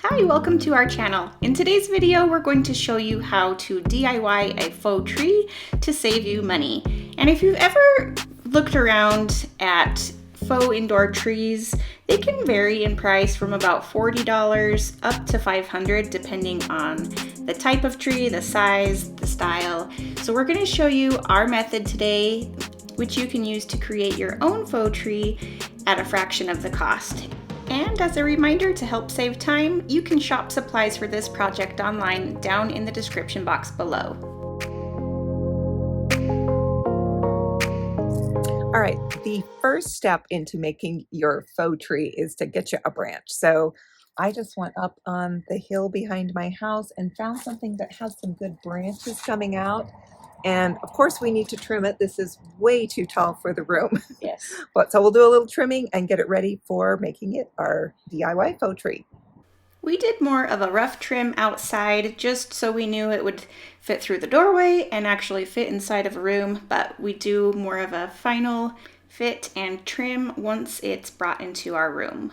Hi, welcome to our channel. In today's video, we're going to show you how to DIY a faux tree to save you money. And if you've ever looked around at faux indoor trees, they can vary in price from about $40 up to $500 depending on the type of tree, the size, the style. So we're going to show you our method today, which you can use to create your own faux tree at a fraction of the cost. And as a reminder to help save time, you can shop supplies for this project online down in the description box below. All right, the first step into making your faux tree is to get you a branch. So I just went up on the hill behind my house and found something that has some good branches coming out. And of course we need to trim it. This is way too tall for the room. Yes. But so we'll do a little trimming and get it ready for making it our DIY faux tree. We did more of a rough trim outside just so we knew it would fit through the doorway and actually fit inside of a room, but we do more of a final fit and trim once it's brought into our room.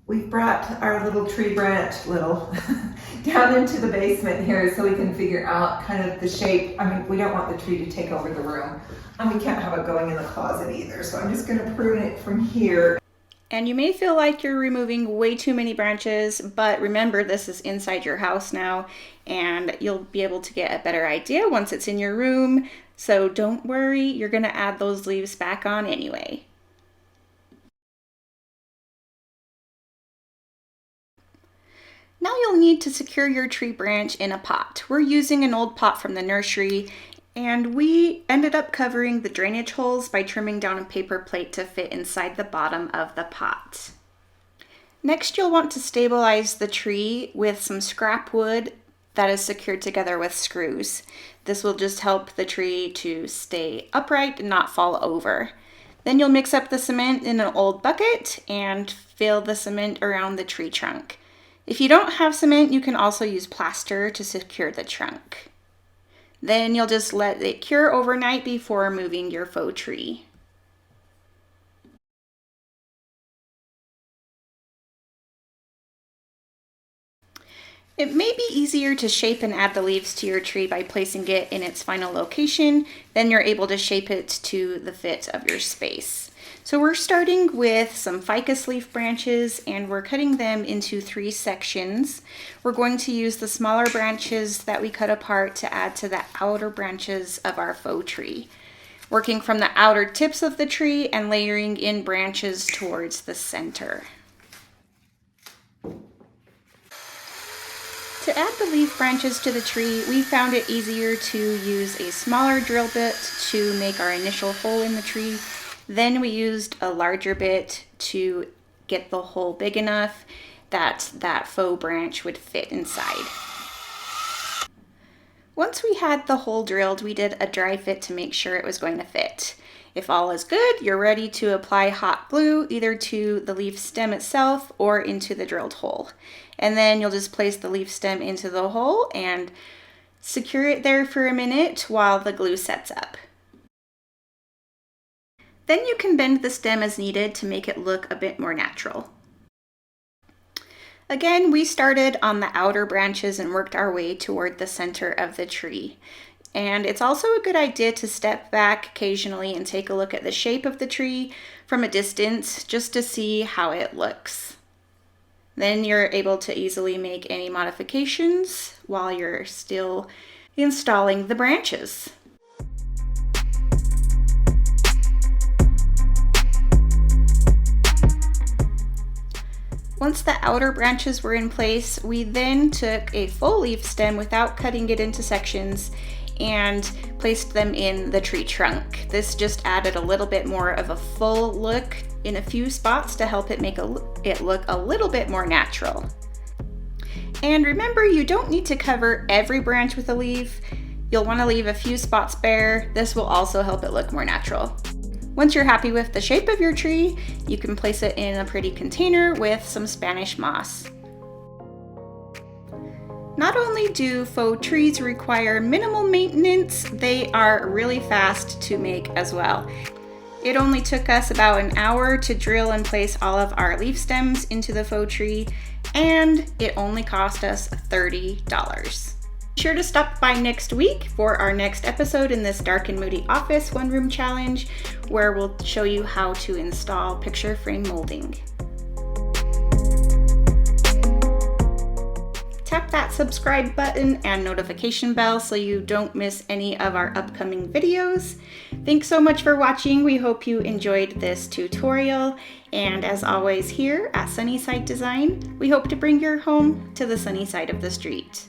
We've brought our little tree branch down into the basement here so we can figure out kind of the shape. I mean, we don't want the tree to take over the room, and we can't have it going in the closet either. So I'm just going to prune it from here. And you may feel like you're removing way too many branches, but remember this is inside your house now and you'll be able to get a better idea once it's in your room. So don't worry, you're going to add those leaves back on anyway. Now you'll need to secure your tree branch in a pot. We're using an old pot from the nursery, and we ended up covering the drainage holes by trimming down a paper plate to fit inside the bottom of the pot. Next, you'll want to stabilize the tree with some scrap wood that is secured together with screws. This will just help the tree to stay upright and not fall over. Then you'll mix up the cement in an old bucket and fill the cement around the tree trunk. If you don't have cement, you can also use plaster to secure the trunk. Then you'll just let it cure overnight before moving your faux tree. It may be easier to shape and add the leaves to your tree by placing it in its final location. Then you're able to shape it to the fit of your space. So we're starting with some ficus leaf branches and we're cutting them into 3 sections. We're going to use the smaller branches that we cut apart to add to the outer branches of our faux tree, working from the outer tips of the tree and layering in branches towards the center. To add the leaf branches to the tree, we found it easier to use a smaller drill bit to make our initial hole in the tree. Then we used a larger bit to get the hole big enough that that faux branch would fit inside. Once we had the hole drilled, we did a dry fit to make sure it was going to fit. If all is good, you're ready to apply hot glue either to the leaf stem itself or into the drilled hole. And then you'll just place the leaf stem into the hole and secure it there for a minute while the glue sets up. Then you can bend the stem as needed to make it look a bit more natural. Again, we started on the outer branches and worked our way toward the center of the tree. And it's also a good idea to step back occasionally and take a look at the shape of the tree from a distance just to see how it looks. Then you're able to easily make any modifications while you're still installing the branches. Once the outer branches were in place, we then took a full leaf stem without cutting it into sections and placed them in the tree trunk. This just added a little bit more of a full look in a few spots to help it make it look a little bit more natural. And remember, you don't need to cover every branch with a leaf. You'll want to leave a few spots bare. This will also help it look more natural. Once you're happy with the shape of your tree, you can place it in a pretty container with some Spanish moss. Not only do faux trees require minimal maintenance, they are really fast to make as well. It only took us about an hour to drill and place all of our leaf stems into the faux tree, and it only cost us $30. Be sure to stop by next week for our next episode in this dark and moody office one-room challenge, where we'll show you how to install picture frame molding. Tap that subscribe button and notification bell so you don't miss any of our upcoming videos. Thanks so much for watching. We hope you enjoyed this tutorial. And as always, here at Sunnyside Design, we hope to bring your home to the sunny side of the street.